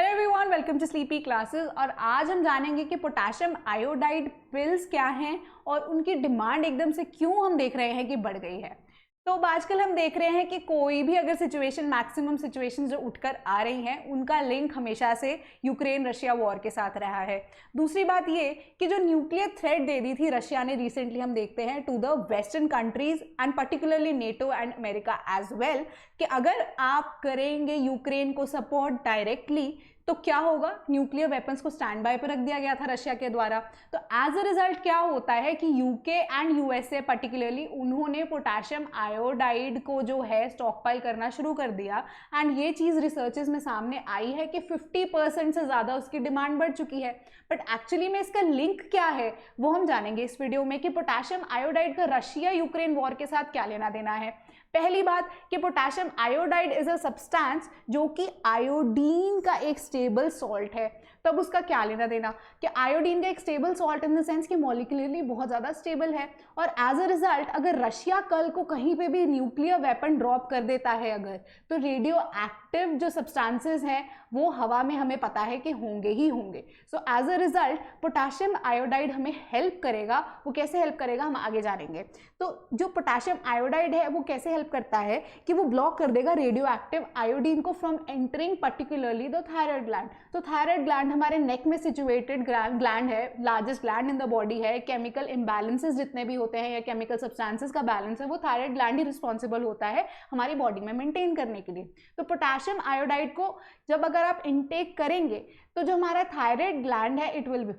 Everyone, welcome to Sleepy Classes. और आज हम जानेंगे कि पोटेशियम आयोडाइड पिल्स क्या हैं और उनकी डिमांड एकदम से क्यों हम देख रहे हैं कि बढ़ गई है। तो आजकल हम देख रहे हैं कि कोई भी अगर सिचुएशन, मैक्सिमम सिचुएशन जो उठकर आ रही हैं, उनका लिंक हमेशा से यूक्रेन रशिया वॉर के साथ रहा है। दूसरी बात ये कि जो न्यूक्लियर थ्रेट दे दी थी रशिया ने रिसेंटली, हम देखते हैं to the western countries and particularly NATO and America as well, कि अगर आप करेंगे यूक्रेन को सपोर्ट डायरेक्टली तो क्या होगा, न्यूक्लियर वेपन्स को स्टैंड बाय पर रख दिया गया था रशिया के द्वारा। तो एज अ रिजल्ट क्या होता है कि यूके एंड यूएसए पर्टिकुलरली उन्होंने पोटेशियम आयोडाइड को जो है स्टॉकपाइल करना शुरू कर दिया। एंड ये चीज़ रिसर्चेस में सामने आई है कि 50% से ज़्यादा उसकी डिमांड बढ़ चुकी है। बट एक्चुअली में इसका लिंक क्या है वो हम जानेंगे इस वीडियो में कि पोटेशियम आयोडाइड का रशिया यूक्रेन वॉर के साथ क्या लेना देना है। पहली बात कि potassium iodide is a substance जो कि आयोडीन का एक स्टेबल सॉल्ट है। तब उसका क्या लेना देना कि आयोडीन का एक stable salt in the sense कि मॉलिक्यूलरली बहुत ज़्यादा स्टेबल है। और एज अ रिजल्ट अगर रशिया कल को कहीं पे भी न्यूक्लियर वेपन ड्रॉप कर देता है अगर, तो रेडियो एक्टिव जो सब्सटेंसेस हैं वो हवा में हमें पता है कि होंगे ही होंगे। So as a result potassium iodide हमें हेल्प करेगा। वो कैसे हेल्प करेगा हम आगे जानेंगे। तो जो पोटेशियम आयोडाइड है वो कैसे हेल्प करता है कि वो ब्लॉक कर देगा रेडियो एक्टिव आयोडीन को from entering particularly the thyroid gland. तो थायराइड ग्लैंड हमारे नेक में सिचुएटेड ग्लैंड है, largest gland in the body है। केमिकल इम्बैलेंसेस जितने भी होते हैं या केमिकल सब्सटेंसेस का बैलेंस है वो थायराइड ग्लैंड ही रिस्पॉन्सिबल होता है हमारी बॉडी में मेंटेन करने के लिए। तो पोटेशियम आयोडाइड को जब अगर आप इनटेक करेंगे तो जो हमारा थायराइड ग्लैंड है it will be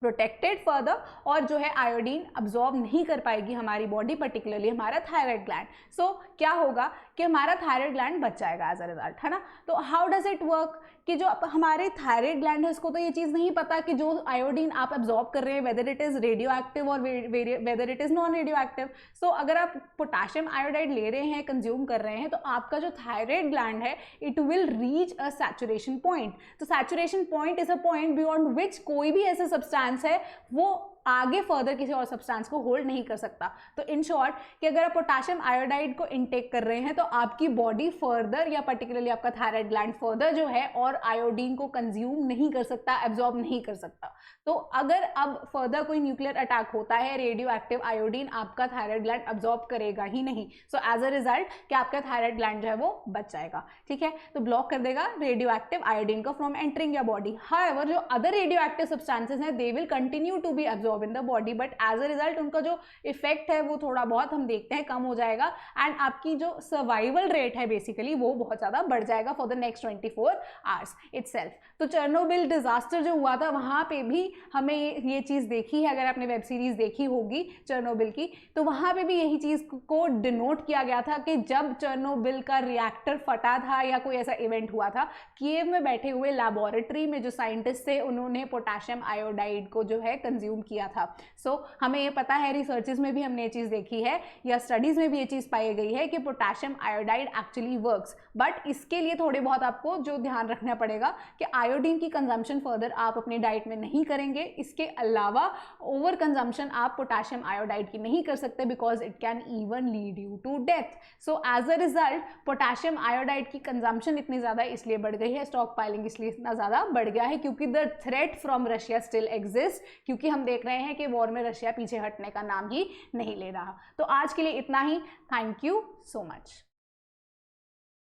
protected further, और जो है आयोडीन अब्जॉर्ब नहीं कर पाएगी हमारी बॉडी, पर्टिकुलरली हमारा थायराइड ग्लैंड। सो क्या होगा कि हमारा थायराइड ग्लैंड बच जाएगा एज अ रिजल्ट, है ना। तो हाउ डज इट वर्क कि जो हमारे थायराइड ग्लैंड है उसको तो ये चीज़ नहीं पता कि जो आयोडीन आप अब्जॉर्ब कर रहे हैं whether it is radio active और whether it is non radio active. So अगर आप पोटेशियम आयोडाइड ले रहे हैं, कंज्यूम कर रहे हैं, तो आपका जो थायराइड ग्लैंड है it will reach a saturation point. तो saturation point is a point beyond which कोई भी ऐसा सब्सटेंस है वो आगे फर्दर किसी और सब्सटेंस को होल्ड नहीं कर सकता। तो इन शॉर्ट कि अगर आप पोटेशियम आयोडाइड को इनटेक कर रहे हैं तो आपकी बॉडी फर्दर या पर्टिकुलरली आपका थायराइड ग्लैंड फर्दर जो है और आयोडीन को कंज्यूम नहीं कर सकता, एब्जॉर्ब नहीं कर सकता। तो अगर अब फर्दर कोई न्यूक्लियर अटैक होता है, रेडियो एक्टिव आयोडीन आपका थायराइड ग्लैंड अब्जॉर्ब करेगा ही नहीं। सो एज अ रिजल्ट कि आपका थायराइड ग्लैंड जो है वो बच जाएगा, ठीक है। तो ब्लॉक कर देगा रेडियो एक्टिव आयोडीन को from entering your body. However जो अदर रेडियो एक्टिव सब्सटेंसेस हैं they will continue to be absorb in the body, but as a result उनका जो इफेक्ट है वो थोड़ा बहुत हम देखते हैं कम हो जाएगा। एंड आपकी जो सर्वाइवल रेट है बेसिकली वो बहुत ज़्यादा बढ़ जाएगा for the next 24 hours itself. तो चेरनोबिल डिजास्टर जो हुआ था वहाँ पे भी हमें ये चीज़ देखी है, अगर आपने वेब सीरीज देखी होगी चेरनोबिल की, तो वहाँ पे भी यही चीज़ को डिनोट किया गया था कि जब चेरनोबिल का रिएक्टर फटा था या कोई ऐसा इवेंट हुआ था, कीव में बैठे हुए लैबोरेटरी में जो साइंटिस्ट थे उन्होंने पोटेशियम आयोडाइड को जो है कंज्यूम किया था। सो हमें ये पता है, रिसर्चेस में भी हमने ये चीज़ देखी है या स्टडीज़ में भी ये चीज़ पाई गई है कि potassium iodide actually works. But इसके लिए थोड़े बहुत आपको जो ध्यान रखना पड़ेगा कि आयोडीन की कंजम्पशन फर्दर आप अपनी डाइट में नहीं करेंगे। इसके अलावा ओवर कंजम्पशन आप पोटेशियम आयोडाइड की नहीं कर सकते because it can even lead you to death. So as a result potassium iodide की कंजम्पशन इतनी ज़्यादा इसलिए बढ़ गई है, स्टॉक पाइलिंग इसलिए इतना ज़्यादा बढ़ गया है क्योंकि the threat from Russia still exist, क्योंकि हम देख रहे हैं कि वॉर में रशिया पीछे हटने का नाम ही नहीं ले रहा। तो आज के लिए इतना ही। Thank you so much.